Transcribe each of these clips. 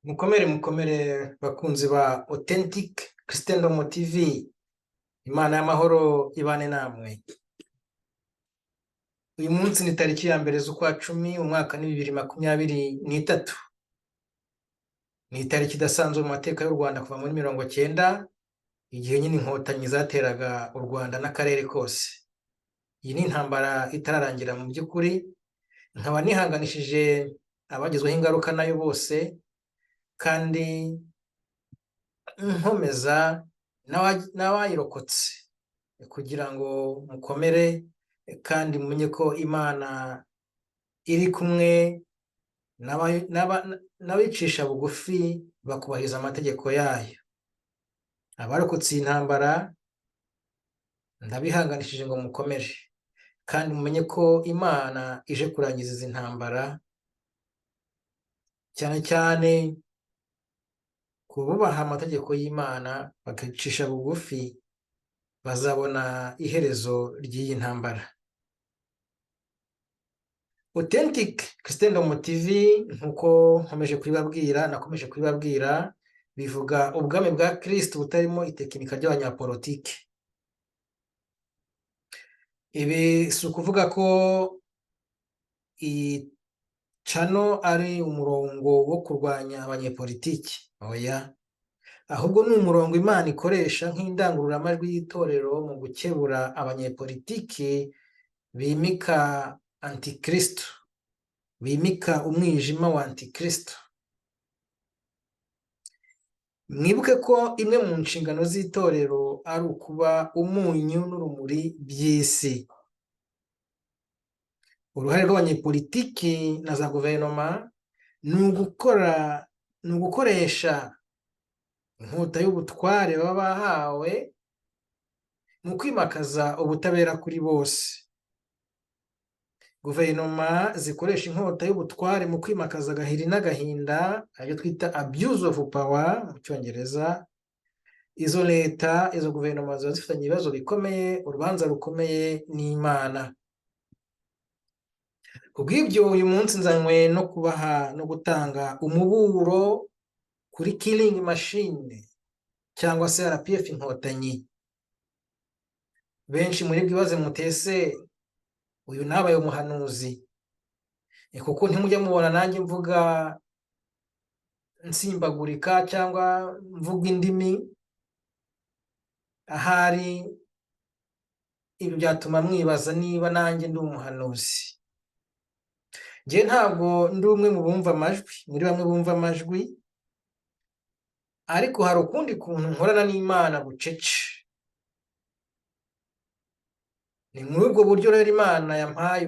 Mukomere bakunzi ba Authentic Christendom TV, Imana y'amahoro ibane namwe. Uyu munsi ni tariki ya mbere z'ukwa cumi, umwaka ni 2023. Ni itariki idasanzwe mu mateka y'u Rwanda kuva muri 90, igihe nyine inkotanyi zateraga u Rwanda n'akarere kose. Iyi ni intambara itararangira mu by'ukuri, nkaba nihanganishije abagizweho ingaruka nayo bose, kandi nkomeza n'abayirokotse kugira ngo mukomere kandi mumenye ko Imana iri kumwe n'abicisha bugufi bakubahiriza amategeko yayo. Abarokotse iyi ntambara ndabihanganishije ngo mukomere, kandi mumenye ko Imana ije kurangiza izi ntambara, cyane cyane kububaha amategeko y'Imana bakayicisha bugufi bazabona iherezo ry'iyi ntambara. Authentic Christendom TV, nkuko nakomeje kubibabwira, bivuga ubwami bwa Kristo butarimo itekinika ry'abanyapolitike. Ibi si ukuvuga ko iyi channel ari umurongo wo kurwanya abanyepolitiki, oya, ahubwo ni umurongo Imana ikoresha nk'indangururamajwi y'itorero mu gukebura abanyepolitiki bimika antikristo, bimika umwijima wa antikristo. Mwibuke ko imwe mu nshingano z'itorero ari ukuba umunyu n'urumuri by'isi. Uruhare rw'abanyepolitiki na za guverinoma ni ugukoresha inkota y'ubutware baba bahawe mu kwimakaza ubutabera kuri bose. Guverinoma zikoresha inkota y'ubutware mu kwimakaza agahiri n'agahinda, ayo twita abuse of power mu Cyongereza. Izo guverinoma ziba zifitanye ibibazo bikomeye, urubanza rukomeye n'Imana. Kubw'ibyo uyu munsi nzanywe no kubaha no gutanga umuburo kuri killing machine cyangwa se RPF inkotanyi. Benshi muri bwibaze mutese uyu nabaye umuhanuzi, kuko ntimujya mubona nanjye mvuga nsimbagurika cyangwa mvuga indimi. Ahari ibi byatuma mwibaza niba nanjye ndi umuhanuzi. Njye ntabwo ndi umwe mu bumva amajwi, muri bamwe bumva amajwi, ariko hari ukundi kuntu nkorana n'Imana bucece. Ni muri ubwo buryo rero Imana yampaye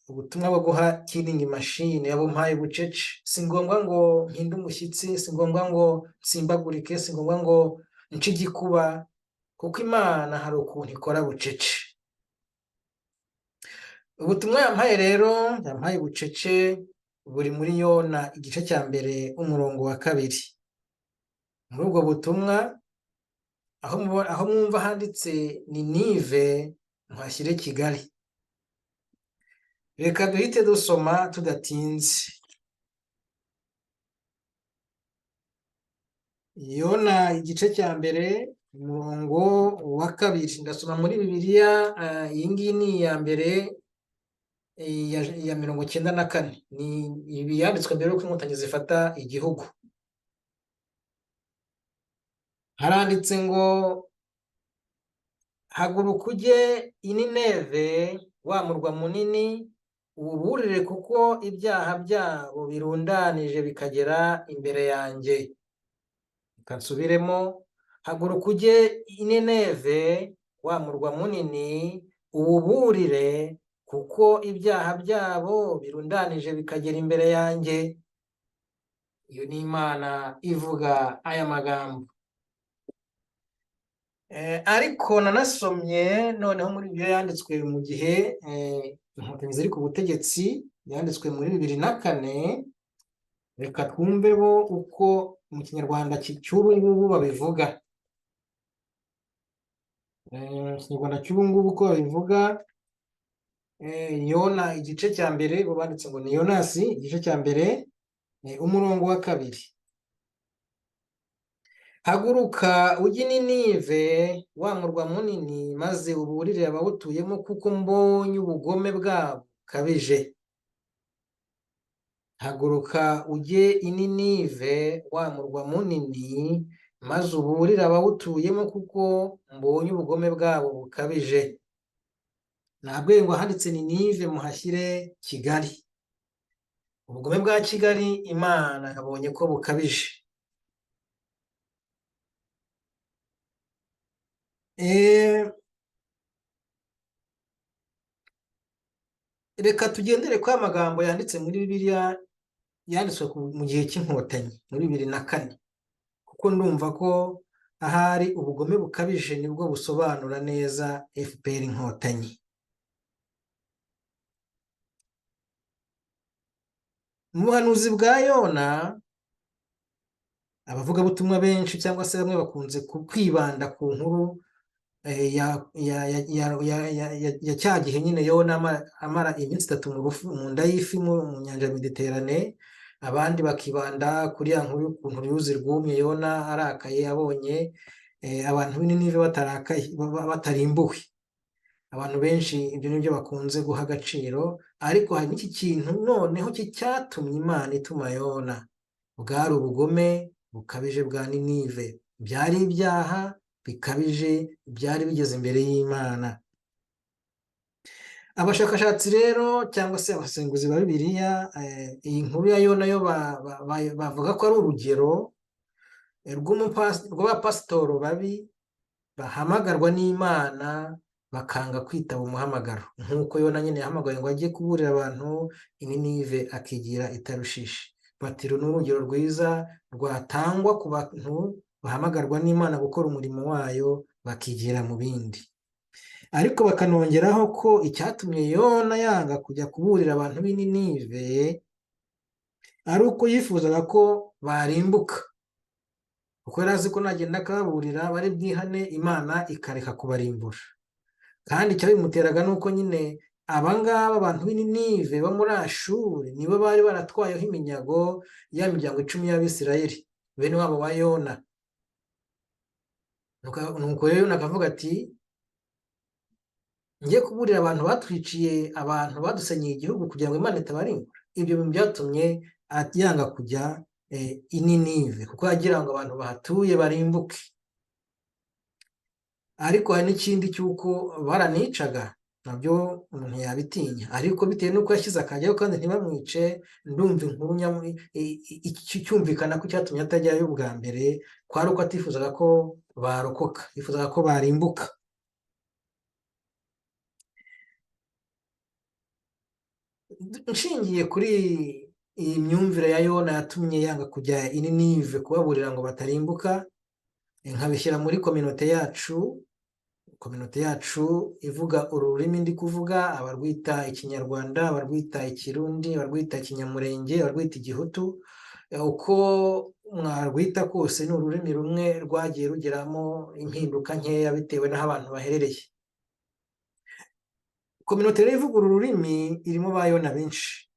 ubutumwa bwo guha killing machine, yabumpaye bucece. Si ngombwa ngo mpinde umushyitsi, si ngombwa ngo nsimbagurike, si ngombwa ngo nce igikuba, kuko Imana hari ukuntu ikora bucece. Ubutumwa yampaye rero, yampaye bucece, buri muri Yona igice cya mbere umurongo wa 2. Muri ubwo butumwa aho mwumva handitse Ninive muhashyire Kigali. Reka duhite dusoma tudatinze. Yona igice cya mbere umurongo wa 2, ndasoma muri Bibiliya. Iyi ngiyi ni iya mbere ya 94. Ni ibi yanditswe mbere yuko inkotanyi zifata igihugu. Haranditse ngo, haguruka ujye i Nineve, wa murwa munini, uwuburire kuko ibyaha byabo birundanije bikagera imbere yanjye. Reka nsubiremo, haguruka ujye i Nineve, wa murwa munini, uwuburire kuko ibyaha byabo birundanije bikagera imbere yanjye. Iyo ni Imana ivuga aya magambo. Ariko nanasomye noneho muri ibyo yanditswe mu gihe inkotanyi ziri ku butegetsi, yanditswe muri 2004. Reka twumve bo uko mu kinyarwanda cy'ubu ngubu babivuga. Ikinyarwanda cy'ubu ngubu uko babivuga, Yona igice cya mbere bo banditse ngo ni Yonasi igice cya mbere umurongo wa 2. haguruka ujye i Ninive, wa murwa munini, maze uburire abawutuyemo, kuko mbonye ubugome bwabo bukabije. Haguruka ujye i Ninive, wa murwa munini, maze uburire abawutuyemo, kuko mbonye ubugome bwabo bukabije. Nabwiye ngo ahanditse Ninive muhashyire Kigali. Ubugome bwa Kigali Imana yabonye ko bukabije. Reka tugendere ko amagambo yanditse muri Bibiliya yanditswe mu gihe cy'inkotanyi muri 2004, kuko ndumva ko ahari ubugome bukabije nibwo busobanura neza FPR inkotanyi. Mu buhanuzi bwa Yona, abavugabutumwa benshi cyangwa se bamwe bakunze kwibanda ku nkuru ya cya gihe nyine Yona amara iminsi 3 mu nda y'ifi mu nyanja Mediterane. Abandi bakibanda kuri ya nkuru y'ukuntu uruzi rwumye, Yona arakaye abonye abantu b'Ininive batarimbuwe. Abantu benshi ibyo nibyo bakunze guha agaciro, ariko hari n'iki kintu noneho cyatumye Imana ituma Yona. Bwari ubugome bukabije bwa Ninive, byari ibyaha bikabije byari bigeze imbere y'Imana. Abashakashatsi rero cyangwa se abasenguzi ba Bibiliya, iyi nkuru ya Yona yo bavuga ko ari urugero rw'abapasitoro babi bahamagarwa n'Imana bakanga kwitaba umuhamagaro, nk'uko Yona nyine yahamagaye ngo ajye kuburira abantu i Ninive akigira i Tarushishi. Bati uru ni urugero rwiza rwatangwa ku bantu bahamagarwa n'Imana gukora umurimo wayo bakigira mu bindi. Ariko bakanongeraho ko icyatumye Yona yanga kujya kuburira abantu b'i Ninive ari uko yifuzaga ko barimbuka, kuko yari azi ko nagenda akababurira bari bwihane, Imana ikareka kubarimbura. Kandi icyabimuteraga ni uko nyine abangaba abantu b'i Ninive bo muri Ashuri nibo bari baratwayeho iminyago ya miryango 10 y'Abisirayeli, bene wabo wa Yona. Nuko rero Yona akavuga ati ngiye kuburira abantu batwiciye, abantu badusenyeye igihugu, kugira ngo Imana itabarimbura. Ibyo bintu byatumye yanga kujya i Ninive, kuko yagira ngo abantu bahatuye barimbuke. Ariko hari n'ikindi cy'uko baranicaga, nabyo umuntu yabitinya, ariko bitewe n'uko yashyize akajyayo kandi ntibamwice, ndumva inkuru cyumvikana ko cyatumye atajyayo bwa mbere kwari uko atifuzaga ko barokoka, yifuzaga ko barimbuka. Nshingiye kuri iyi myumvire ya Yona yatumye yanga kujya i Ninive kubaburira ngo batarimbuka, nkabishyira muri kominote yacu ivuga uru rurimi ndi kuvuga, abarwita Ikinyarwanda, abarwita Ikirundi, abarwita Ikinyamurenge, abarwita Igihutu. Uko mwarwita kose ni ururimi rumwe rwagiye rugeramo impinduka nkeya bitewe n'aho abantu baherereye. Kominote rero ivuga uru rurimi irimo ba Yona benshi.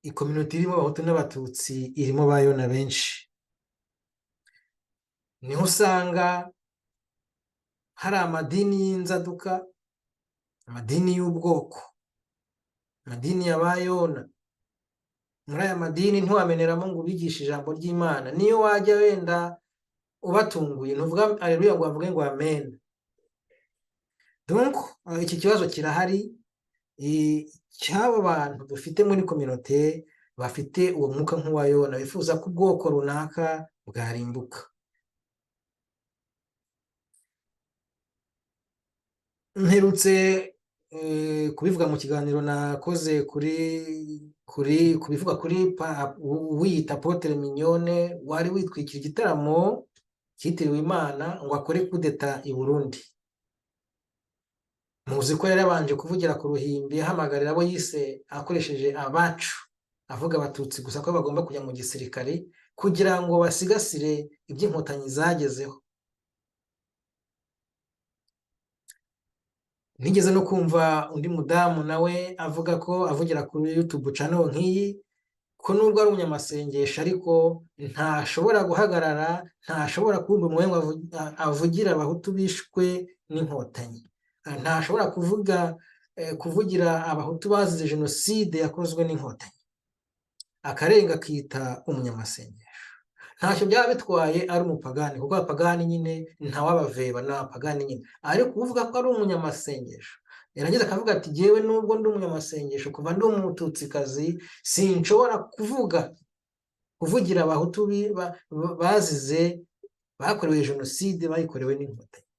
Ikominote irimo Abahutu n'Abatutsi irimo ba Yona benshi. Niho usanga hari amadini y'inzaduka, amadini y'ubwoko, amadini ya ba Yona. Muri aya madini ntiwameneramo ngo ubigishe ijambo ry'Imana. Niyo wajya wenda ubatunguye ntuvuga aleluya ngo bavuge ngo amen. Donc iki kibazo kirahari cy'abo bantu dufite muri kominote bafite uwo mwuka nk'uwa Yona, bifuza ko ubwoko runaka bwarimbuka. Mperutse kubivuga mu kiganiro nakoze kubivuga kuri wiyita Apotre Mignone, wari witwikira igitaramo cyitiriwe Imana ngo akore kudeta i Burundi. Muzi ko yari yabanje kuvugira ku ruhimbi ahamagarira abo yise akoresheje abacu, avuga Abatutsi gusa ko bagomba kujya mu gisirikare kugira ngo basigasire iby'inkotanyi zagezeho. Nigeze no kumva undi mudamu nawe avuga ko avugira kuri YouTube channel nk'iyi ko nubwo ari umunyamasengesho ariko ntashobora guhagarara, ntashobora kumva umwe ngo avugira abahutu bishwe n'inkotanyi, ntashobora kuvugira abahutu bazize jenoside yakozwe n'inkotanyi, akarenga akita umunyamasengesho. Ntacyo byaba bitwaye ari umupagani, kuko abapagani nyine ntawabaveba, ni abapagani nyine, ariko uvuga ko ari umunyamasengesho yarangiza akavuga ati jyewe nubwo ndi umunyamasengesho kuva ndi umututsikazi sinshobora kuvugira abahutu bazize bakorewe jenoside bayikorewe n'inkotanyi.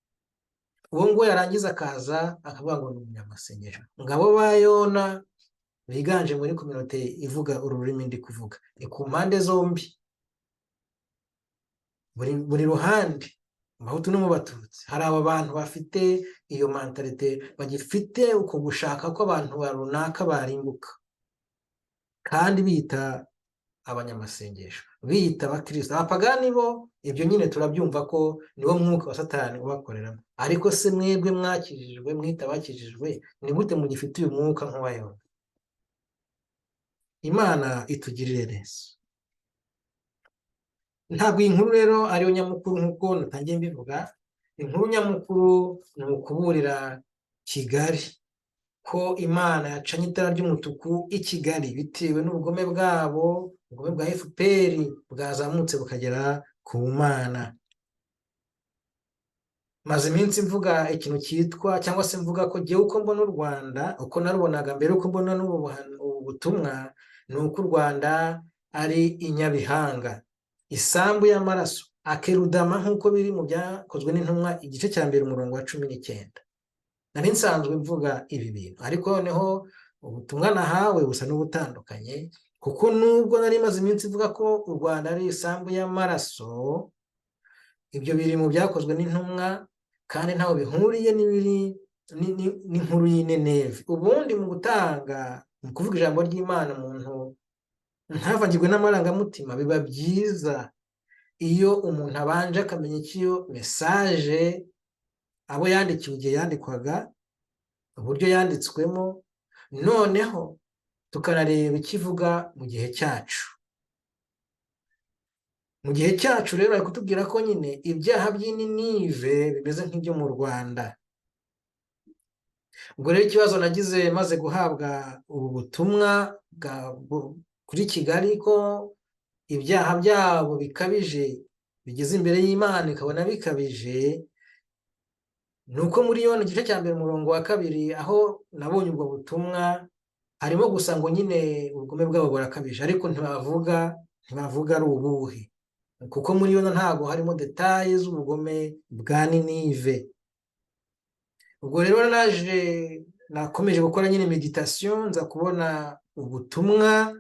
Uwo ngo yarangiza akaza akavuga ngo ni umunyamasengesho. Ngabo ba Yona biganje muri kominote ivuga ururimi ndi kuvuga, ni ku mpande zombi, buri ruhande, mu bahutu no mu batutsi hari aba bantu bafite iyo mentalite, bagifite uko gushaka ko abantu runaka barimbuka, kandi bita abanyamasengesho, bita abakristo. Abapagani bo ibyo nyine turabyumva ko niwo mwuka wa Satani ubakoreramo, ariko se mwebwe mwakijijwe, mwita bakijijwe, ni gute mugifite uyu mwuka nk'uwa Yona? Imana itugirire neza. Ntabwo inkuru rero ariyo nyamukuru nk'uko natangiye mbivuga. Inkuru nyamukuru ni ukuburira Kigali ko Imana yacanye itara ry'umutuku i Kigali bitewe n'ubugome bwabo, ubugome bwa FPR bwazamutse bukagera ku Mana. Maze iminsi mvuga ikintu cyitwa, cyangwa se mvuga ko jyewe uko mbona u Rwanda, uko narubonaga mbere, uko mbona n'ubu butumwa, ni uko u Rwanda ari inyabihanga, isambu y'amaraso, akerudama, nk'uko biri mu byakozwe n'intumwa igice cya mbere umurongo wa 19. Nari nsanzwe mvuga ibi bintu, ariko noneho ubutumwa nahawe busa n'ubutandukanye, kuko nubwo nari maze iminsi mvuga ko u Rwanda ari isambu y'amaraso, ibyo biri mu byakozwe n'intumwa kandi ntaho bihuriye n'inkuru y'Nineve. Ubundi mu gutanga, mu kuvuga ijambo ry'Imana, umuntu ntavangirwe n'amarangamutima. Biba byiza iyo umuntu abanje akamenya icyo mesaje abo yandikiwe igihe yandikwaga, uburyo yanditswemo, noneho tukanareba ikivuga mu gihe cyacu. Mu gihe cyacu rero ari kutubwira ko nyine ibyaha by'Ininive bimeze nk'ibyo mu Rwanda. Ubwo rero ikibazo nagize maze guhabwa ubu butumwa kuri Kigali ko ibyaha byabo bikabije, bigeze imbere y'Imana ikabona bikabije, ni uko muri Yona igice cya mbere umurongo wa 2 aho nabonye ubwo butumwa, harimo gusa ngo nyine ubugome bwabo burakabije, ariko ntibavuga ari ubuhe, kuko muri Yona ntabwo harimo detaye z'ubugome bwa Ninive. Ubwo rero nakomeje gukora nyine meditation, nza kubona ubutumwa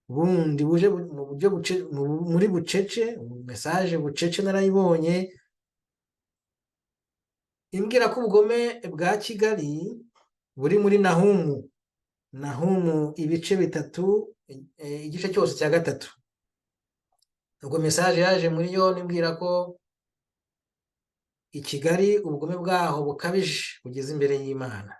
bundi buje mu buryo muri bucece, message bucece narayibonye imbwira ko ubugome bwa Kigali buri muri Nahumu ibice 3, igice cyose cya 3. Ubwo message yaje muri Yona imbwira ko i Kigali ubugome bwaho bukabije bugeze imbere y'Imana,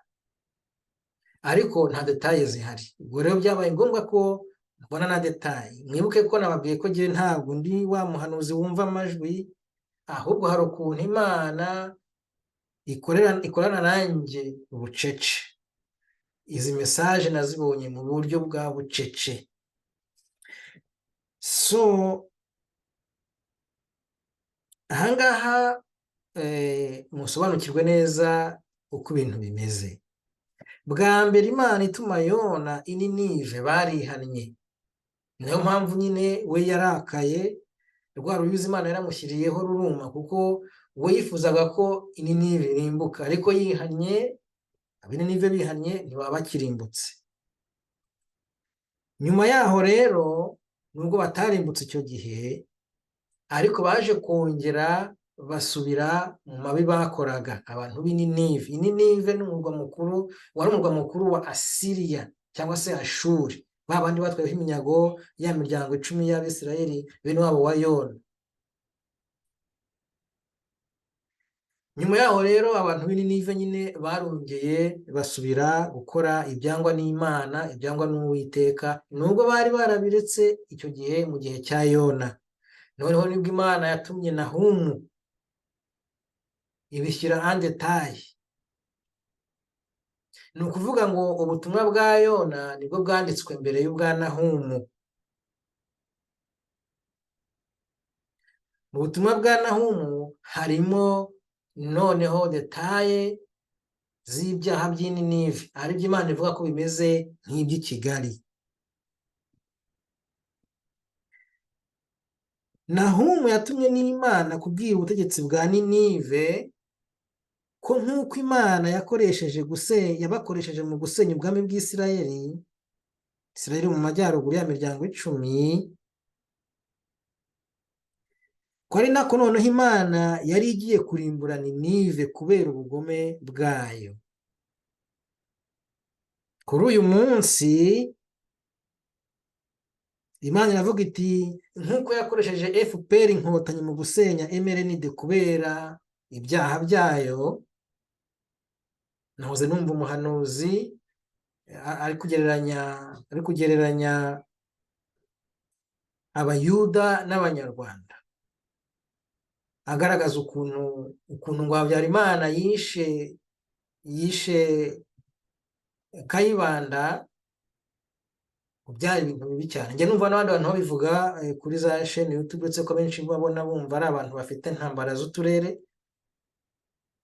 ariko nta detaye zihari. Ubwo rero byabaye ngombwa ko mbona na detaye. Mwibuke ko nababwiye ko ngiye ntabwo ndi wa muhanuzi wumva amajwi, ahubwo hari ukuntu Imana ikorana nanjye bucece. Izi message nazibonye mu buryo bwa bucece. So ahangaha musobanukirwe neza uko ibintu bimeze. Bwa mbere Imana ituma Yona Ininive barihannye, niyo mpamvu nyine we yarakaye, rwa ruyuzi Imana yaramushyiriyeho ruruma, kuko we yifuzaga ko Ininive irimbuka, ariko yihannye, Abininive bihannye ntibaba bakirimbutse. Nyuma yaho rero, nubwo batarimbutse icyo gihe, ariko baje kongera basubira mu mabi bakoraga abantu b'Ininive. Ininive ni umurwa mukuru, wari umurwa mukuru wa Asiriya cyangwa se Ashuri, babandi batwayeho iminyago ya miryango 10 y'Abisirayeli, bene wabo wa Yona. nyuma yaho rero abantu b'i Ninive nyine barongeye basubira gukora ibyangwa n'Imana, ibyangwa n'Uwiteka, nubwo bari barabiretse icyo gihe mu gihe cya Yona. Noneho nibwo Imana yatumye Nahumu ibishyira en detail. Ni ukuvuga ngo ubutumwa bwa Yona nibwo bwanditswe mbere y'ubwa Nahumu. Mu butumwa bwa Nahumu harimo noneho detaye z'ibyaha by'i Ninive, aribyo Imana ivuga ko bimeze nk'iby'i Kigali. Nahumu yatumwe n'Imana kubwira ubutegetsi bwa Ninive ko nk'uko Imana yabakoresheje mu gusenya ubwami bw'Isirayeli, Isirayeli mu majyaruguru ya miryango 10, ko ari nako noneho Imana yari igiye kurimbura Ninive kubera ubugome bwayo. Kuri uyu munsi Imana iravuga iti nk'uko yakoresheje FPR inkotanyi mu gusenya MRND kubera ibyaha byayo. Nahoze numva umuhanuzi ari kugereranya abayuda n'abanyarwanda, agaragaza ukuntu ngo Habyarimana yishe Kayibanda, byari ibintu bibi cyane. Njye numva n'abandi bantu babivuga kuri za chaîne YouTube, uretse ko benshi babona bumva ari abantu bafite intambara z'uturere,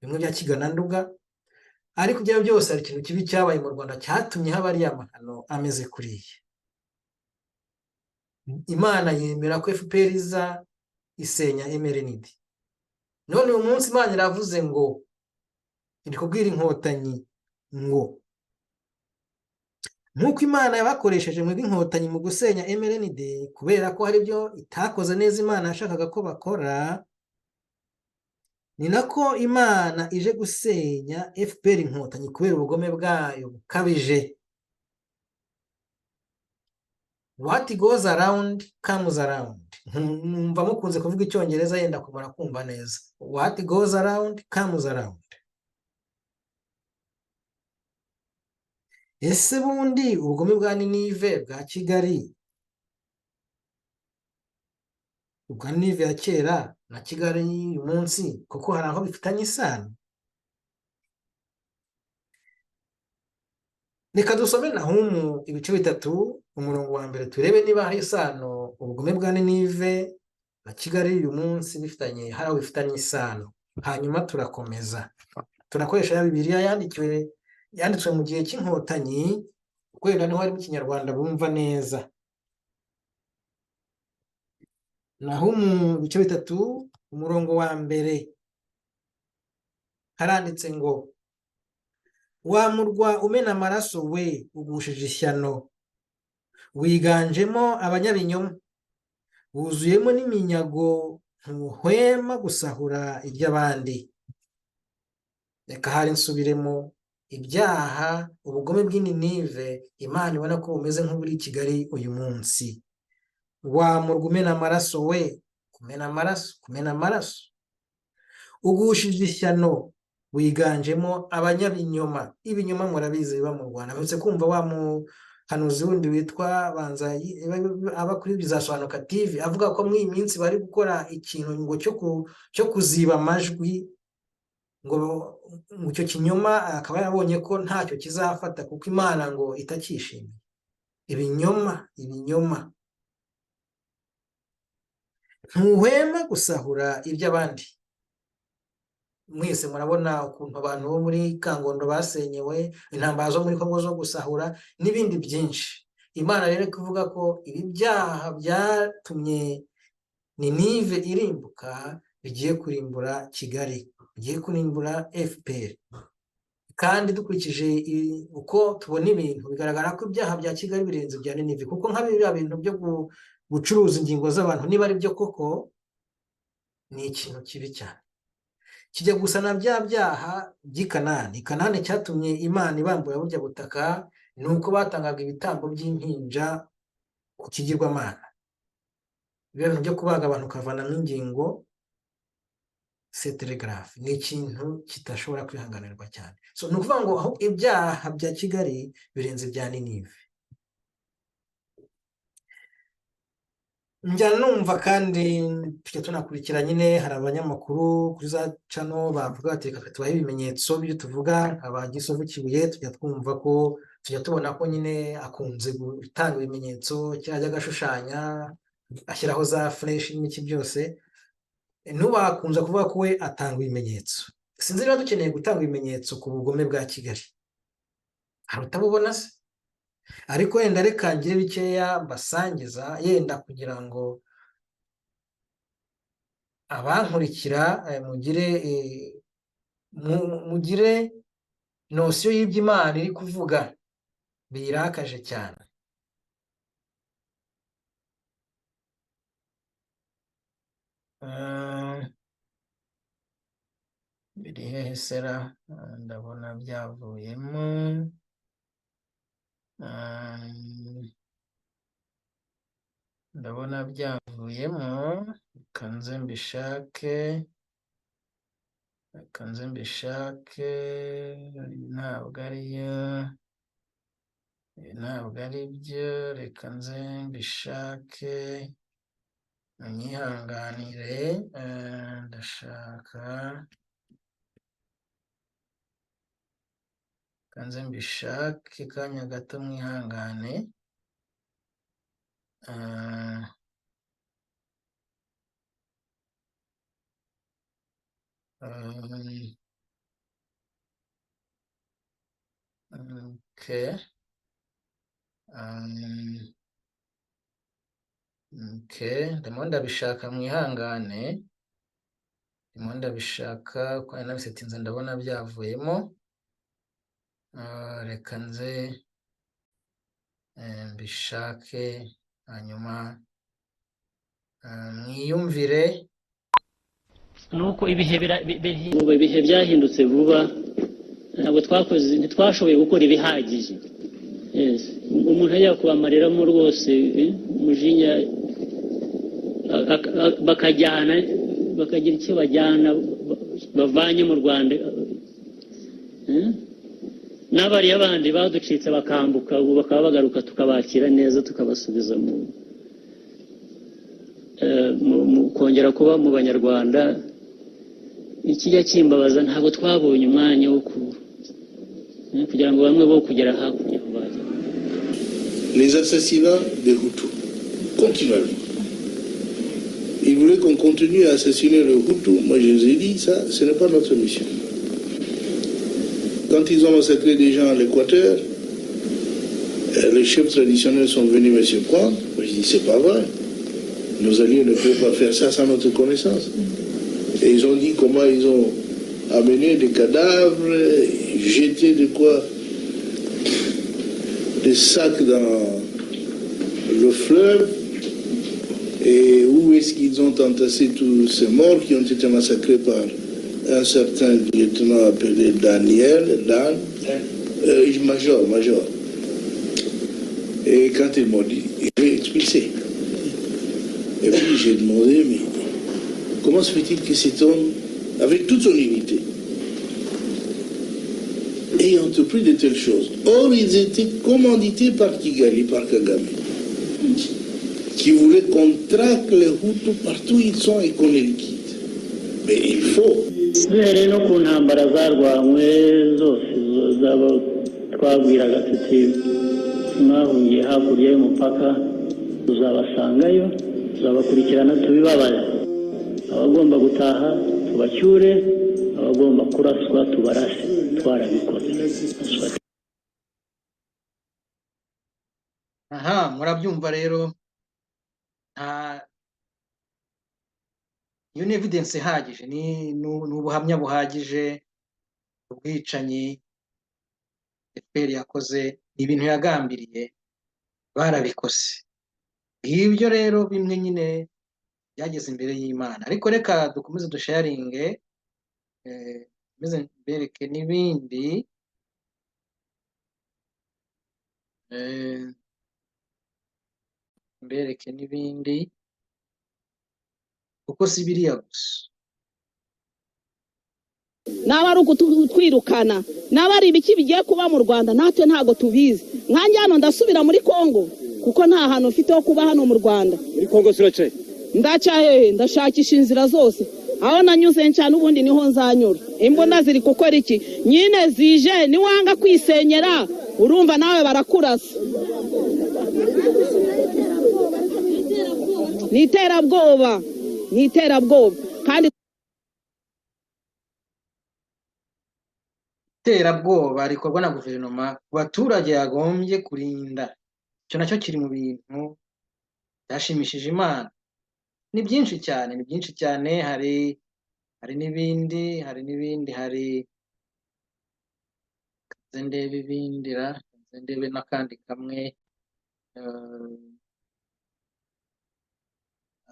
bimwe bya Kigananduga. Ariko ibyo byose hari ikintu kibi cyabaye mu Rwanda cyatumye haba ariya mahano ameze kuriya. Imana yemera ko FPR iza isenya MRND. None uyu munsi Imana iravuze ngo, iri kubwira inkotanyi ngo nk'uko Imana yabakoresheje mwebwe inkotanyi mu gusenya MRND kubera ko hari ibyo itakoze neza Imana yashakaga ko bakora, ni nako Imana ije gusenya FPR inkotanyi kubera ubugome bwayo bukabije. What goes around comes around. Numva mukunze kuvuga Icyongereza yenda kumara kumva neza. What goes around comes around. Ese bundi ubugome bwa Ninive bwa Kigali, ubwa Ninive ya kera na Kigali uyu munsi kuko hari aho bifitanye isano? Reka dusome Nahumu ibice 3 umurongo wa mbere turebe niba hari isano ubugome bwa Ninive na Kigali uyu munsi hari aho bifitanye isano. Hanyuma turakomeza turakoresha ya Bibiliya yanditswe mu gihe cy'inkotanyi, kwera niho ari mu Kinyarwanda bumva neza. Nahumu ibice 3 umurongo wa mbere haranditse ngo, wa murwa umena amaraso we ugushije ishyano, wiganjemo abanyabinyoma, wuzuyemo n'iminyago, ntuhwema gusahura iby'abandi. Reka hari nsubiremo, ibyaha ubugome bw'i Ninive Imana ibona ko bumeze nk'uburi Kigali uyu munsi. Wa murwa umena amaraso we, kumena amaraso, ugushije ishyano, wiganjemo abanyabinyoma. Ibinyoma murabizi biba mu Rwanda. Mperutse kumva wa muhanuzi wundi witwa banza aba kuri Bizasobanuka TV avuga ko muri iyi minsi bari gukora ikintu ngo cyo kuziba amajwi, ngo icyo kinyoma akaba yarabonye ko ntacyo kizafata kuko Imana ngo itakishimiye. Ibinyoma. Ntuhwema gusahura iby'abandi. Mwese murabona ukuntu abantu bo muri Kangondo basenyewe, intambara zo muri Kongo zo gusahura n'ibindi byinshi. Imana rero kuvuga ko ibi byaha byatumye Ninive irimbuka bigiye kurimbura Kigali, bigiye kurimbura FPR. Kandi dukurikije uko tubona ibintu bigaragara ko ibyaha bya Kigali birenze bya Ninive, kuko nka biriya bintu byo gucuruza ingingo z'abantu niba ari byo koko, ni ikintu kibi cyane. Kijya gusa na bya byaha by'i Kanani. Kanani cyatumye Imana ibambura burya butaka, ni uko batangaga ibitambo by'impinja ku kigirwamana. Ibyo bintu byo kubaga abantu ukavanamo ingingo, c'est très grave, ni ikintu kitashobora kwihanganirwa cyane. So ni ukuvuga ngo aho ibyaha bya Kigali birenze ibya Ninive. Njya numva kandi tujya tunakurikira nyine, hari abanyamakuru kuri za cano bavuga bati reka tubahe ibimenyetso by'ibyo tuvuga, aba Gisovu Kibuye tujya twumva ko, tujya tubona ko nyine akunze gutanga ibimenyetso, kirajya agashushanya ashyiraho za fureshi n'iki byose, ntubakunze kuvuga ko we atanga ibimenyetso. Sinzi niba dukeneye gutanga ibimenyetso ku bugome bwa Kigali, hari utabubona se? Ariko wenda reka ngire bikeya mbasangiza, yenda kugira ngo abankurikira mugire nosiyo y'ibyo Imana iri kuvuga biyirakaje cyane. Biri hehe sera? Ndabona byavuyemo. Ndabona byavuyemo, reka nze mbishake, ntabwo ariyo, ntabwo ari byo, reka nze mbishake, munyihanganire, ndashaka, reka nze mbishake, kanya gato mwihangane. Okay. Ndimo ndabishaka mwihangane, ndimo ndabishaka kuko nabisetinze ndabona byavuyemo. Reka nze mbishake hanyuma mwiyumvire. Nuko ibihe byahindutse vuba, ntabwo ntitwashoboye gukora ibihagije. Umuntu ajya kubamareramo rwose umujinya, bakajyana bakagira icyo bajyana bavanye mu Rwanda, n'abariya bandi baducitse bakambuka ubu bakaba bagaruka tukabakira neza, tukabasubiza mu kongera kuba mu Banyarwanda. Ikijya kimbabaza, ntabwo twabonye umwanya wo kugira ngo bamwe bo kugera hakurya. Les assassinats des Hutus, continuellement. Ils voulaient qu'on continue à assassiner les Hutus. Moi, je les ai dit, ça, ce n'est pas notre mission. Quand ils ont massacré des gens à l'Équateur, les chefs traditionnels sont venus me surprendre. Moi, je dis, c'est pas vrai. Nos alliés ne peuvent pas faire ça sans notre connaissance. Et ils ont dit comment ils ont amené des cadavres, jeté de quoi, des sacs dans le fleuve, et où est-ce qu'ils ont entassé tous ces morts qui ont été massacrés par un certain lieutenant appelé Daniel, major. Et quand ils m'ont dit, j'ai expulsé. Et puis j'ai demandé, mais comment se fait-il que cet homme, avec toute son unité, ait entrepris de telles choses? Or, ils étaient commandités par Kigali, par Kagame, qui voulait qu'on traque les Hutus partout où ils sont et qu'on les liquide. Mais il faut. No ku ntambara zarwanywe zose zaba twabwiraga tuti mwahungiye hakurya y'umupaka, tuzabasangayo, tuzabakurikirana tubibabaze. Abagomba gutaha tubacyure, abagomba kuraswa tubarase. Twarabikoze. Aha, murabyumva rero, iyo ni evidence ihagije, ni ubuhamya buhagije, ubwicanyi FPR yakoze, ni ibintu yagambiriye, barabikoze. Ibyo rero bimwe nyine byageze imbere y'Imana. Ariko reka dukomeze dusharinge, meze mbereke n'ibindi, kuko si biriya gusa. naba ari ukutwirukana naba ari ibiki bigiye kuba mu Rwanda natwe ntago tubizi. Nkanjye hano ndasubira muri Kongo kuko nta hantu mfite ho kuba hano mu Rwanda. Muri Kongo suracaye? Ndacaye, ndashakisha inzira zose. Aho nanyuze nca n'ubundi niho nzanyura. Imbunda ziri gukora iki? Nyine zije niwanga kwisenyera urumva nawe barakurasa. Niterabwoba kandi iterabwoba rikorwa na guverinoma ku baturage yagombye kurinda. Icyo nacyo kiri mu bintu byashimishije Imana. Ni byinshi cyane, hari n'ibindi, hari ndebe ibindira, ndebe n'akandi kamwe,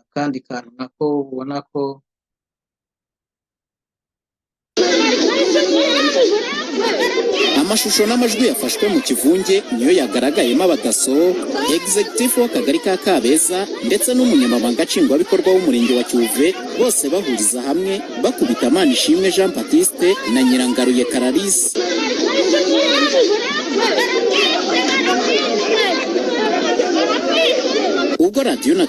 akandi kantu nako ubona ko amashusho n'amajwi yafashwe mu kivunge niyo yagaragayemo abadaso, executive w'akagari ka Kabeza ndetse n'umunyamabanga nshingwabikorwa w'umurenge wa Cyuve, bose bahuriza hamwe bakubita Manishimwe Jean Baptiste na Nyirangaruye Clarisse. Ubwo radiyo na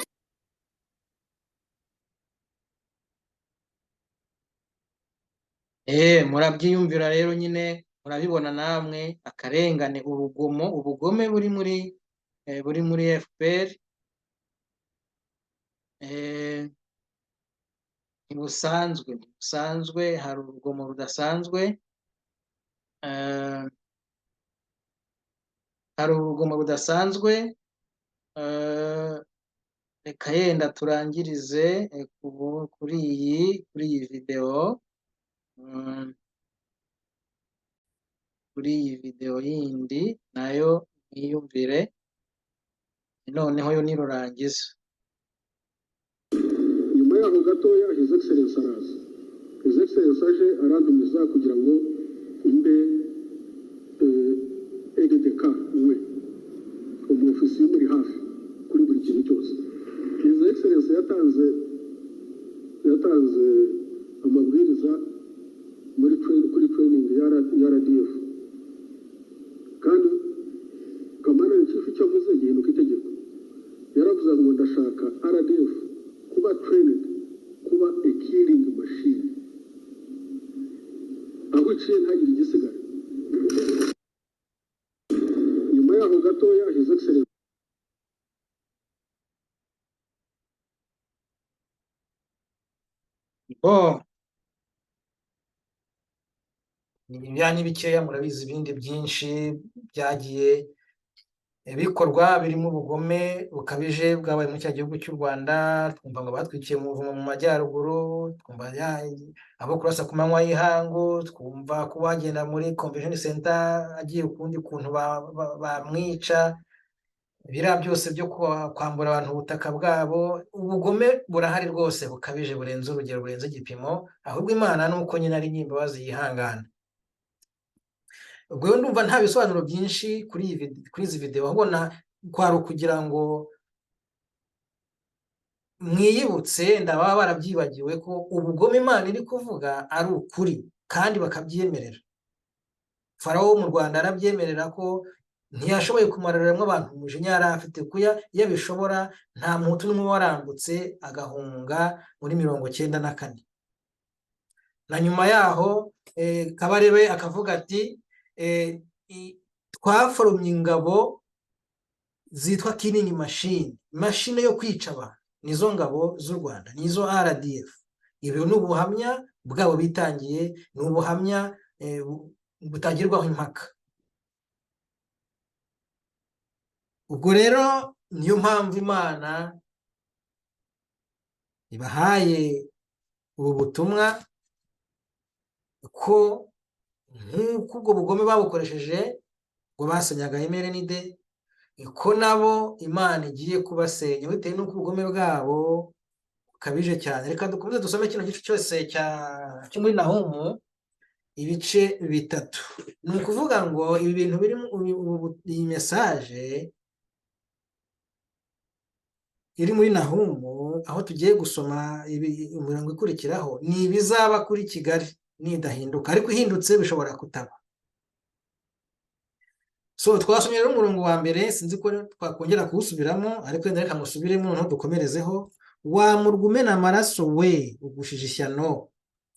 murabyiyumvira rero nyine, murabibona namwe akarengane, ubugome buri muri FPR ntibusanzwe, hari urugomo rudasanzwe, reka yenda turangirize kuri iyi video, kuri iyi video yindi nayo mwiyumvire, noneho yo nirurangiza. Nyuma yaho gatoya His Excellence araza. His Excellence aje arantumiza kugira ngo mbe EDK we umufisi muri hafi kuri buri kintu cyose. His Excellence yatanze amabwiriza kuri training ya RDF, kandi kamana chief icyo avuze gihinduka itegeko. Yaravuze ngo ndashaka RDF kuba trained kuba a killing machine, aho iciye ntagire igisigara. Nyuma yaho gatoya His Excellence ni bikeya, murabizi ibindi byinshi byagiye bikorwa birimo ubugome bukabije bwabaye muri cya gihugu cy'u Rwanda. Twumva ngo batwikiye umuvumo mu majyaruguru, twumva abo kurasa ku manywa y'ihangu, twumva ko bagenda muri convention center agiye ukundi kuntu bamwica, biriya byose byo kwambura abantu ubutaka bwabo. Ubugome burahari rwose bukabije, burenze urugero, burenze igipimo. Ahubwo Imana nuko nyine ari nyimbabazi yihangana. Ubwo ndumva nta bisobanuro byinshi kuri izi video, ahubwo kwari ukugira ngo mwiyibutse, ndababa barabyibagiwe ko ubugome Imana iri kuvuga ari ukuri kandi bakabyemerera. Farawo wo mu Rwanda arabyemerera ko ntiyashoboye kumarariramo abantu umujinya yari afite, kuya yabishobora nta muntu n'umwe warambutse agahunga muri 94. Na nyuma yaho Kabarebe akavuga ati twaforomye ingabo zitwa killing machine yo kwica abantu, nizo ngabo z'u Rwanda, nizo RDF. Ibyo ni ubuhamya bwabo bitangiye, ni ubuhamya butagirwaho impaka. Ubwo rero niyo mpamvu Imana ibahaye ubu butumwa ko nk'uko ubwo bugome babukoresheje ngo basenyaga Emerenide, ko nabo Imana igiye kubasenya bitewe n'uko ubugome bwabo bukabije cyane. Reka dukomeze dusome kino gice cyose cyo muri Nahumu, ibice 3. Ni ukuvuga ngo ibi bintu biri iyi message iri muri Nahumu, aho tugiye gusoma umurongo ikurikiraho, ni ibizaba kuri Kigali. nidahinduka, ariko ihindutse bishobora kutaba. So twasomye rero umurongo wa mbere, sinzi ko twakongera kuwusubiramo, ariko wenda reka musubiremo noneho dukomerezeho. Wa murwa umena amaraso we, ugushije ishyano,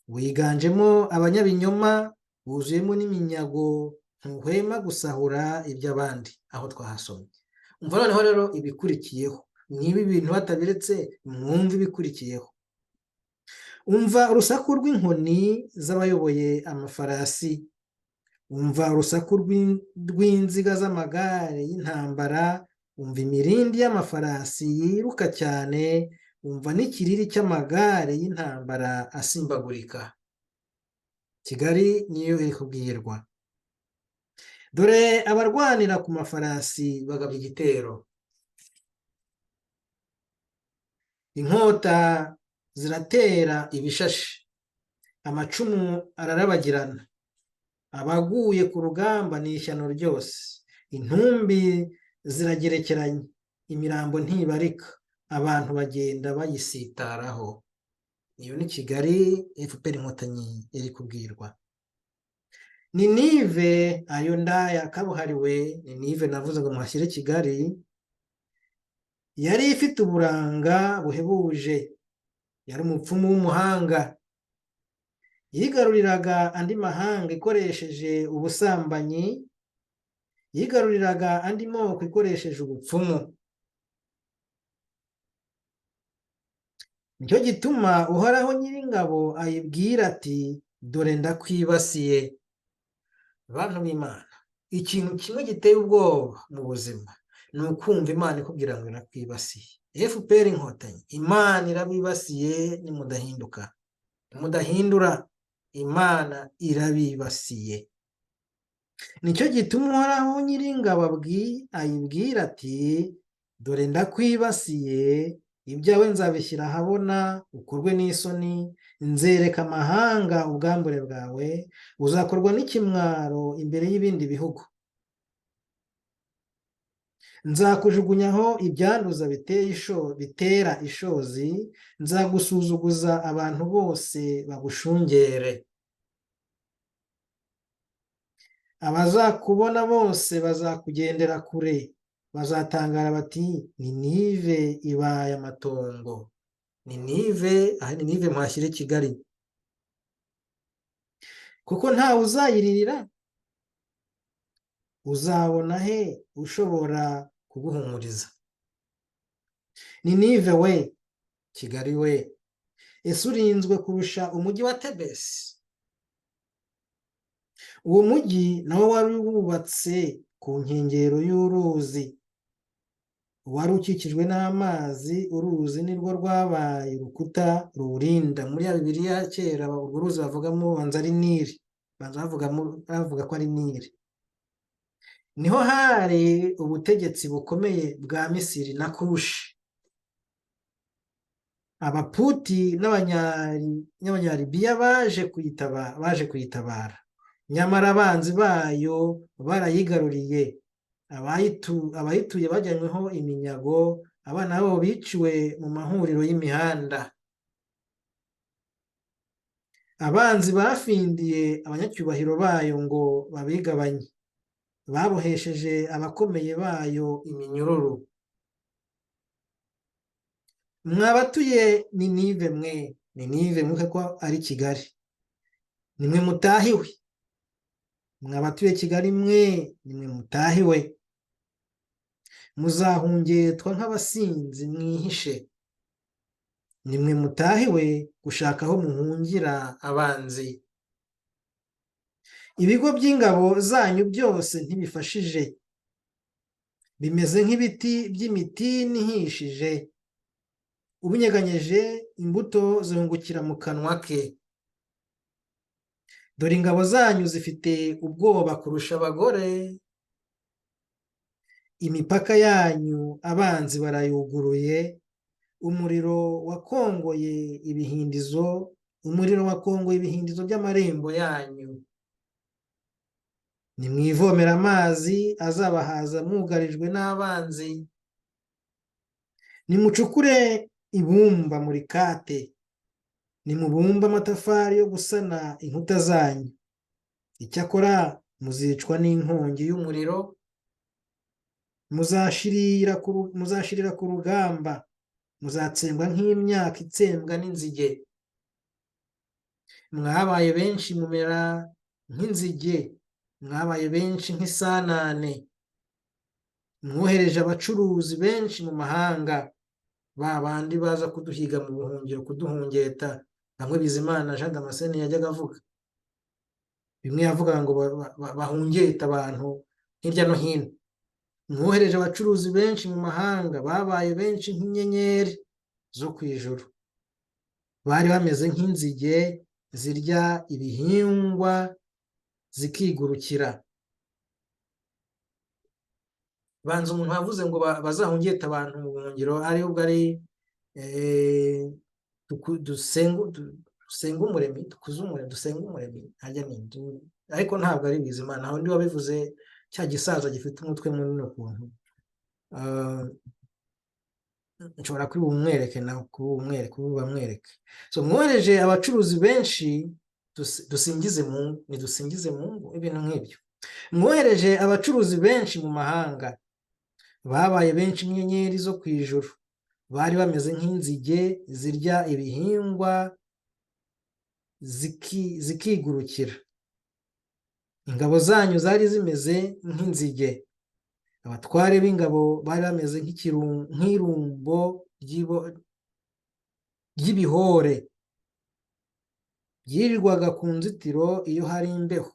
wiganjemo abanyabinyoma, wuzuyemo n'iminyago, ntuhwema gusahura iby'abandi. Aho twahasomye. Umva noneho rero ibikurikiyeho, niba ibintu batabiretse mwumve ibikurikiyeho. Umva urusaku rw'inkoni z'abayoboye amafarasi, umva urusaku rw'inziga z'amagare y'intambara, umva imirindi y'amafarasi yiruka cyane, umva n'ikiriri cy'amagare y'intambara asimbagurika. Kigali niyo iri kubwirwa. Dore abarwanira ku mafarasi bagabye igitero, inkota ziratera ibishashi, amacumu ararabagirana, abaguye ku rugamba ni ishyano ryose, intumbi ziragerekeranye, imirambo ntibarika, abantu bagenda bayisitaraho. Iyo ni Kigali FPR Inkotanyi iri kubwirwa. Ninive, ayo ndaya kabuhariwe, Ninive navuze ngo muhashyire Kigali, yari ifite uburanga buhebuje, yari umupfumu w'umuhanga, yigaruriraga andi mahanga ikoresheje ubusambanyi, yigaruriraga andi moko ikoresheje ubupfumu. Nicyo gituma Uhoraho Nyiringabo ayibwira ati, dore ndakwibasiye. Bantu b'Imana, ikintu kimwe giteye ubwoba mu buzima ni ukumva Imana ikubwira ngo irakwibasiye. FPR Inkotanyi, Imana irabibasiye nimudahinduka, nimudahindura, Imana irabibasiye. Nicyo gituma Uhoraho Nyiringabo ayibwira ati, dore ndakwibasiye, ibyawe nzabishyira ahabona, ukorwe n'isoni, nzereka amahanga ubwambure bwawe, uzakorwa n'ikimwaro imbere y'ibindi bihugu. Nzakujugunyaho ibyanduza bitera ishozi, nzagusuzuguza abantu bose bagushungere. Abazakubona bose bazakugendera kure, bazatangara bati, Ninive ibaye amatongo. Ninive, aha Ninive muhashyire Kigali, kuko ntawe uzayiririra. Uzabona he ushobora kuguhumuriza? Ninive we, Kigali we, ese urinzwe kurusha umujyi wa Tebesi? Uwo mujyi nawo wari wubatse ku nkengero y'uruzi, wari ukikijwe n'amazi, uruzi nirwo rwabaye urukuta ruwurinda. Muri ya Bibiliya kera urwo ruzi bavugamo banza ari Nili, bavuga ko ari Nili. Niho hari ubutegetsi bukomeye bwa Misiri na Kushi. Abaputi n'abanyalibiya baje kuyitabara, nyamara abanzi bayo barayigaruriye. Abayituye bajyanyweho iminyago, abana babo biciwe mu mahuriro y'imihanda. Abanzi bafindiye abanyacyubahiro bayo ngo babigabanye, babohesheje abakomeye bayo iminyururu. Mwabatuye Ninive mwe, Ninive mwibuke ko ari Kigali, nimwe mutahiwe. Mwabatuye Kigali mwe, nimwe mutahiwe. Muzahungetwa nk'abasinzi mwihishe, nimwe mutahiwe gushaka aho muhungira abanzi. Ibigo by'ingabo zanyu byose ntibifashije, bimeze nk'ibiti by'imitini ihishije, ubunyeganyeje imbuto zihungukira mu kanwa ke. Dore ingabo zanyu zifite ubwoba kurusha abagore, imipaka yanyu abanzi barayuguruye, umuriro wakongoye ibihindizo by'amarembo yanyu. Nimwivomera amazi azabahaza mwugarijwe n'abanzi, nimucukure ibumba murikate, nimubumbe amatafari yo gusana inkuta zanyu, icyakora muzicwa n'inkongi y'umuriro, muzashirira ku rugamba, muzatsembwa nk'imyaka itsembwa n'inzige. Mwabaye benshi mumera nk'inzige, mwabaye benshi nk'isanane, mwohereje abacuruzi benshi mu mahanga, ba bandi baza kuduhiga mu buhungiro, kuduhungeta, bamwe Bizimana Jean Damascene yajyaga avuga. Bimwe yavuga ngo bahungeta abantu hirya no hino. Mwohereje abacuruzi benshi mu mahanga, babaye benshi nk'inyenyeri zo ku ijuru, bari bameze nk'inzige zirya ibihingwa zikigurukira. Banza umuntu wavuze ngo bazahungeta abantu mu buhungiro ari ubwo ari dusenga umuremyi, dusenga umuremyi, hajya n'inzu, ariko ntabwo ari Bizimana. Aho ndi wabivuze cya gisaza gifite umutwe munini ukuntu, nshobora kubumwereke nawe kubumwereke. So mwohereje abacuruzi benshi, dusingize Mungu, nidusingize Mungu, ibintu nk'ibyo. Mwohereje abacuruzi benshi mu mahanga, babaye benshi nk'inyenyeri zo ku ijuru, bari bameze nk'inzige zirya ibihingwa zikigurukira. Ingabo zanyu zari zimeze nk'inzige, abatware b'ingabo bari bameze nk'irumbo ry'ibihore byirirwaga ku nzitiro iyo hari imbeho.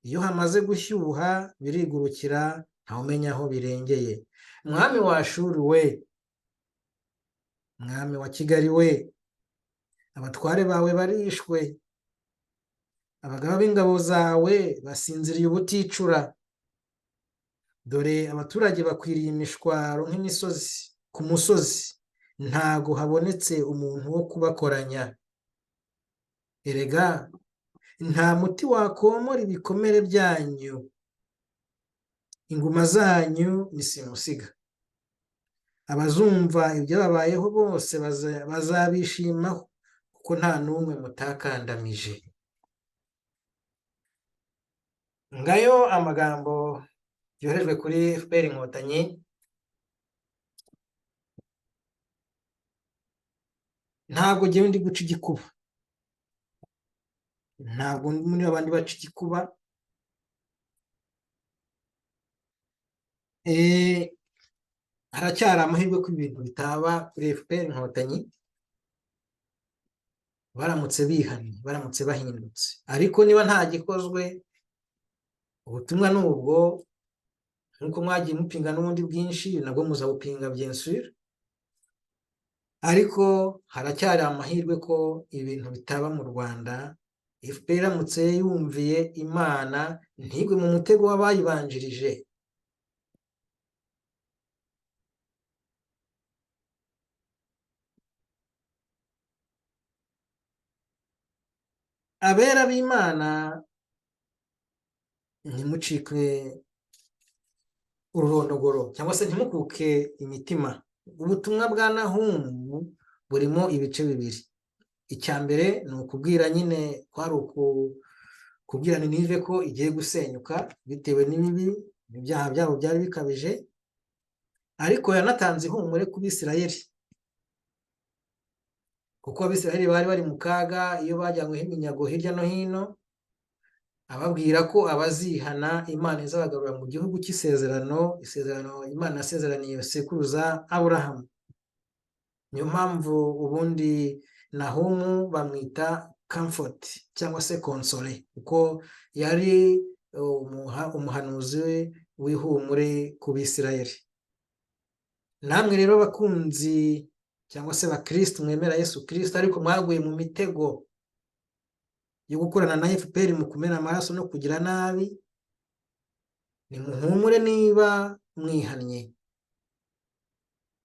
Iyo hamaze gushyuha birigurukira, ntawumenya aho birengeye. Mwami wa Ashuru we, mwami wa Kigali we, abatware bawe barishwe, abagaba b'ingabo zawe basinziriye ubuticura. Dore abaturage bakwiriye imishwaro nk'imisozi ku musozi, ntago habonetse umuntu wo kubakoranya. Erega nta muti wakomora ibikomere byanyu, inguma zanyu ni simusiga. Abazumva ibyababayeho bose bazabishimaho, kuko nta n'umwe mutakandamije. Ngayo amagambo yoherejwe kuri FPR Inkotanyi. Ntabwo ngewe ndi guca igikuba, ntabwo muri abandi baca igikuba. Haracyari amahirwe ko ibintu bitaba kuri FPR Inkotanyi, baramutse bihannye, baramutse bahindutse. Ariko niba nta gikozwe, ubutumwa n'ubwo, nkuko mwagiye mupinga n'ubundi bwinshi, nabwo muzabupinga bien sûr. Ariko haracyari amahirwe ko ibintu bitaba mu Rwanda. FPR iramutse yumviye Imana, ntigwe mu mutego w'abayibanjirije. Abera b'Imana, ntimucike ururondogoro, cyangwa se ntimukuke imitima. Ubutumwa bwa Nahumu burimo ibice bibiri. Icya mbere ni ukubwira nyine, kwari ukubwira Ninive ko igiye gusenyuka bitewe n'ibibi, ibyaha byabo byari bikabije. Ariko yanatanze ihumure ku Bisirayeli, kuko Abisirayeli bari bari mu kaga iyo bajyanyweho iminyago hirya no hino. Ababwira ko abazihana Imana izabagarura mu gihugu cy'isezerano, isezerano Imana yasezeraniye sekuruza Aburahamu. Niyo mpamvu ubundi Nahumu bamwita Comfort cyangwa se Console, kuko yari umuhanuzi w'ihumure ku Bisirayeli. Namwe rero bakunzi cyangwa se bakristo mwemera Yesu Kristo, ariko mwaguye mu mitego yo gukorana na FPR mu kumena amaraso no kugira nabi, nimuhumure niba mwihannye.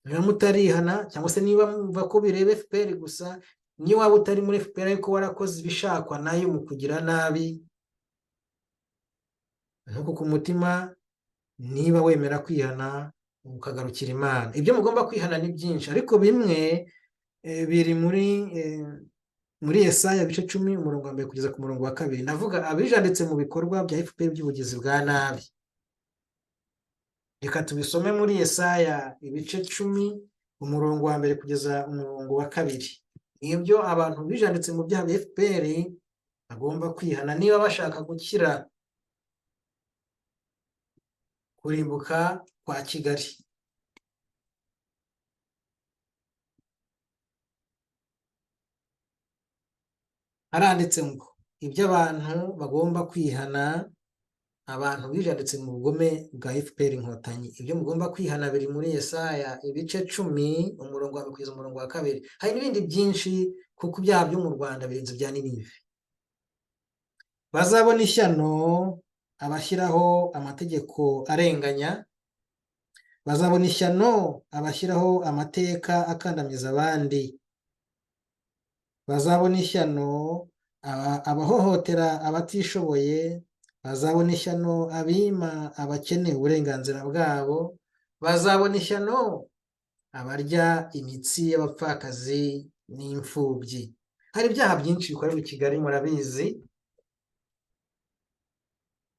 Niba mutarihana, cyangwa se niba mwumva ko bireba FPR gusa, niyo waba utari muri FPR ariko warakoze ibishakwa nayo mu kugira nabi, ntuko ku mutima, niba wemera kwihana ukagarukira Imana. Ibyo mugomba kwihana ni byinshi, ariko bimwe biri muri Yesaya ibice 10 umurongo wa mbere kugeza ku murongo wa 2. Ndavuga abijanditse mu bikorwa bya FPR by'ubugizi bwa nabi. Reka tubisome muri Yesaya ibice 10 umurongo wa mbere kugeza umurongo wa 2. Ibyo abantu bijanditse mu byaha bya FPR bagomba kwihana niba bashaka gukira kurimbuka kwa Kigali. Haranditse ngo ibyo abantu bagomba kwihana, abantu bijanditse mu bugome bwa FPR Inkotanyi, ibyo mugomba kwihana biri muri Yesaya ibice 10 umurongo wa kugeza umurongo wa 2. Hari n'ibindi byinshi kuko ibyaha byo mu Rwanda birenze bya Ninive. Bazabona ishyano abashyiraho amategeko arenganya, bazabona ishyano abashyiraho amateka akandamiza abandi, bazabona ishyano abahohotera abatishoboye, bazabona ishyano abima abakeneye uburenganzira bwabo, bazabona ishyano abarya imitsi y'abapfakazi n'imfubyi. Hari ibyaha byinshi bikorerwa i Kigali murabizi.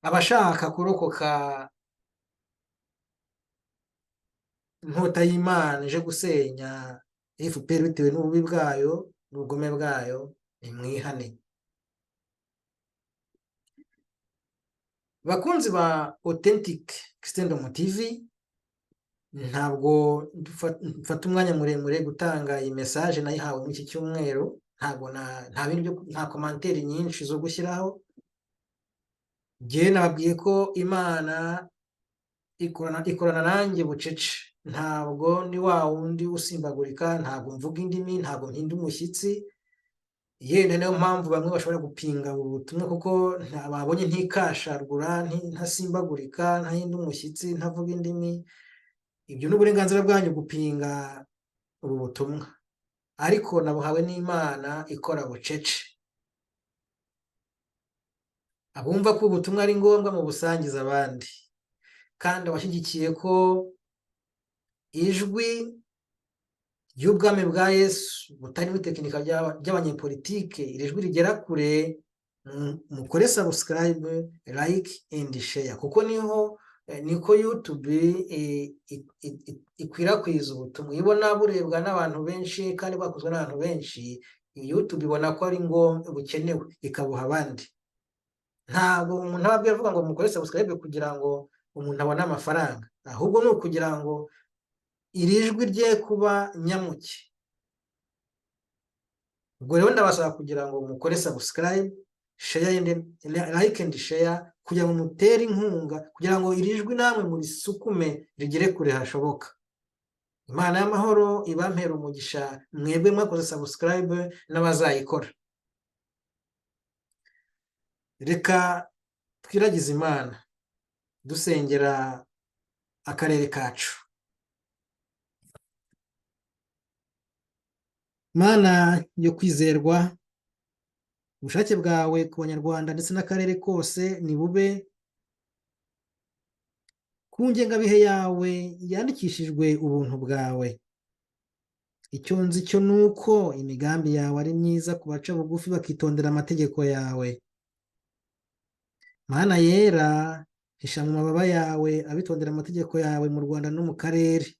Abashaka kurokoka inkota y'Imana ije gusenya FPR bitewe n'ububi bwayo n'ubugome bwayo, nimwihane. Bakunzi ba Authentic Christendom TV, ntabwo mfata umwanya muremure gutanga iyi message nayihawe muri iki cyumweru. Nta commentaire nyinshi zo gushyiraho. Jye nababwiye ko Imana ikorana nanjye bucece. Ntabwo ndi wa wundi usimbagurika, ntabwo mvuga indimi, ntabwo mpinda umushyitsi. Yenda niyo mpamvu bamwe bashobora gupinga ubu butumwa, kuko babonye ntikashargura, ntasimbagurika, ntahinda umushyitsi, ntavuga indimi. Ibyo ni uburenganzira bwanyu gupinga ubu butumwa, ariko nabuhawe n'Imana ikora bucece. Abumva ko ubutumwa ari ngombwa mu busangiza abandi, kandi abashyigikiye ko ijwi ry'ubwami bwa Yesu butarimo itekinika ry'abanyepolitike, iri jwi rigera kure, mukore subscribe, like and share, kuko niko YouTube ikwirakwiza ubutumwa. Ibona burebwa n'abantu benshi kandi bwakozwe n'abantu benshi, YouTube ibona ko ari ngombwa bukenewe, ikabuha abandi. Ntabwo umuntu aba avuga ngo mukore subscribe kugira ngo umuntu abone amafaranga, ahubwo ni ukugira ngo iri jwi rye kuba nyamuke. Ubwo rero ndabasaba kugira ngo mukore subscribe, share and like and share, kugira ngo mutere inkunga, kugira ngo iri jwi namwe murisukume rigere kure hashoboka. Imana y'amahoro ibampera umugisha mwebwe mwakoze subscribe n'abazayikora. Reka twiragize Imana dusengera akarere kacu. Mana yo kwizerwa, ubushake bwawe ku Banyarwanda ndetse n'akarere kose ni bube ku ngengabihe yawe yandikishijwe ubuntu bwawe. Icyo nzi cyo nuko imigambi yawe ari myiza ku baca bugufi bakitondera amategeko yawe. Mana yera, hisha mu mababa yawe abitondera amategeko yawe mu Rwanda no mu karere.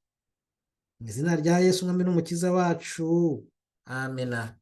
Mu izina rya Yesu Umwami n'Umukiza wacu, amena.